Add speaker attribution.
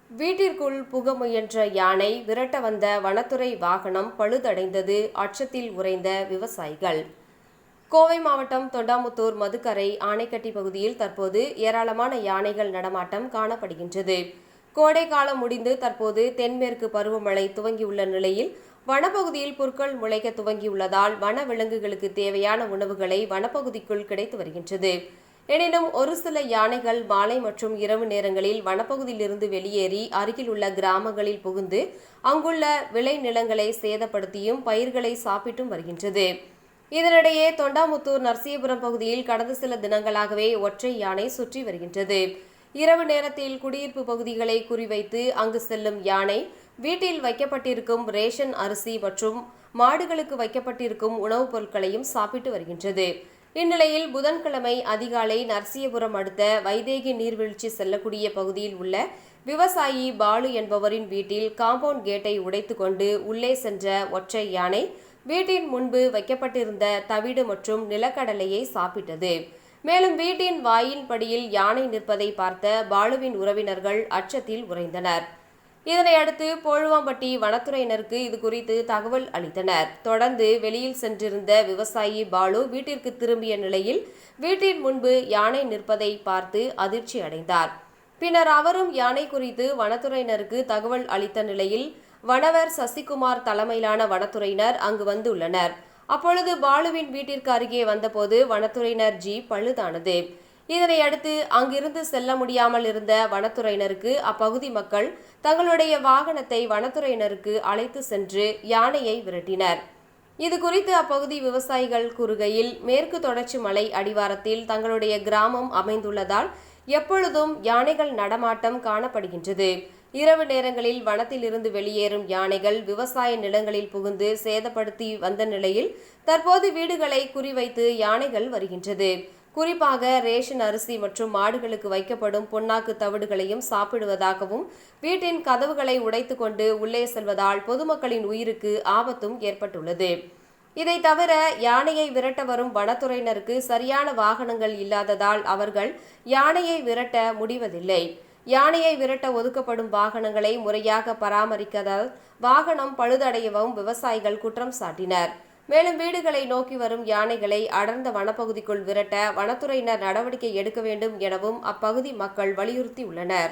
Speaker 1: வீட்டிற்குள் புக முயன்ற யானை விரட்ட வந்த வனத்துறை வாகனம் பழுதடைந்தது. அச்சத்தில் உறைந்த விவசாயிகள். கோவை மாவட்டம் தொண்டாமுத்தூர் மதுக்கரை ஆனைக்கட்டி பகுதியில் தற்போது ஏராளமான யானைகள் நடமாட்டம் காணப்படுகின்றது. கோடை காலம் முடிந்து தற்போது தென்மேற்கு பருவமழை துவங்கியுள்ள நிலையில் வனப்பகுதியில் புற்கள் முளைக்க துவங்கியுள்ளதால் வன விலங்குகளுக்கு தேவையான உணவுகளை வனப்பகுதிக்குள் கிடைத்து வருகின்றது. எனினும் ஒரு சில யானைகள் மாலை மற்றும் இரவு நேரங்களில் வனப்பகுதியிலிருந்து வெளியேறி அருகில் உள்ள கிராமங்களில் புகுந்து அங்குள்ள விளைநிலங்களை சேதப்படுத்தியும் பயிர்களை சாப்பிட்டும் வருகின்றது. இதனிடையே தொண்டாமுத்தூர் நரசியபுரம் பகுதியில் கடந்த சில தினங்களாகவே ஒற்றை யானை சுற்றி வருகின்றது. இரவு நேரத்தில் குடியிருப்பு பகுதிகளை குறிவைத்து அங்கு செல்லும் யானை வீட்டில் வைக்கப்பட்டிருக்கும் ரேஷன் அரிசி மற்றும் மாடுகளுக்கு வைக்கப்பட்டிருக்கும் உணவுப் பொருட்களையும் சாப்பிட்டு வருகின்றது. இந்நிலையில் புதன்கிழமை அதிகாலை நரசியபுரம் அடுத்த வைதேகி நீர்வீழ்ச்சி செல்லக்கூடிய பகுதியில் உள்ள விவசாயி பாலு என்பவரின் வீட்டில் காம்பவுண்ட் கேட்டை உடைத்துக் கொண்டு உள்ளே சென்ற ஒற்றை யானை வீட்டின் முன்பு வைக்கப்பட்டிருந்த தவிடு மற்றும் நிலக்கடலையை சாப்பிட்டது. மேலும் வீட்டின் வாயில் படியில் யானை நிற்பதை பார்த்த பாலுவின் உறவினர்கள் அச்சத்தில் உறைந்தனர். இதனையடுத்து போழுவாம்பட்டி வனத்துறையினருக்கு இதுகுறித்து தகவல் அளித்தனர். தொடர்ந்து வெளியில் சென்றிருந்த விவசாயி பாலு வீட்டிற்கு திரும்பிய நிலையில் வீட்டின் முன்பு யானை நிற்பதை பார்த்து அதிர்ச்சி அடைந்தார். பின்னர் அவரும் யானை குறித்து வனத்துறையினருக்கு தகவல் அளித்த நிலையில் வனவர் சசிகுமார் தலைமையிலான வனத்துறையினர் அங்கு வந்துள்ளனர். அப்பொழுது பாலுவின் வீட்டிற்கு அருகே வந்தபோது வனத்துறையினர் ஜீப் பழுதானது. இதனையடுத்து அங்கிருந்து செல்ல முடியாமல் இருந்த வனத்துறையினருக்கு அப்பகுதி மக்கள் தங்களுடைய வாகனத்தை வனத்துறையினருக்கு அழைத்து சென்று யானையை விரட்டினர். இதுகுறித்து அப்பகுதி விவசாயிகள் கூறுகையில், மேற்கு தொடர்ச்சி மலை அடிவாரத்தில் தங்களுடைய கிராமம் அமைந்துள்ளதால் எப்பொழுதும் யானைகள் நடமாட்டம் காணப்படுகின்றது. இரவு நேரங்களில் வனத்தில் இருந்து வெளியேறும் யானைகள் விவசாய நிலங்களில் புகுந்து சேதப்படுத்தி வந்த நிலையில் தற்போது வீடுகளை குறிவைத்து யானைகள் வருகின்றது. குறிப்பாக ரேஷன் அரிசி மற்றும் மாடுகளுக்கு வைக்கப்படும் புண்ணாக்கு தவிடுகளையும் சாப்பிடுவதாகவும் வீட்டின் கதவுகளை உடைத்துக் கொண்டு உள்ளே செல்வதால் பொதுமக்களின் உயிருக்கு ஆபத்தும் ஏற்பட்டுள்ளது. இதை தவிர யானையை விரட்ட வரும் வனத்துறையினருக்கு சரியான வாகனங்கள் இல்லாததால் அவர்கள் யானையை விரட்ட முடிவதில்லை. யானையை விரட்ட ஒதுக்கப்படும் வாகனங்களை முறையாக பராமரிக்காததால் வாகனம் பழுதடையவும் விவசாயிகள் குற்றம் சாட்டினர். மேலும் வீடுகளை நோக்கி வரும் யானைகளை அடர்ந்த வனப்பகுதிக்குள் விரட்ட வனத்துறையினர் நடவடிக்கை எடுக்க வேண்டும் எனவும் அப்பகுதி மக்கள் வலியுறுத்தியுள்ளனர்.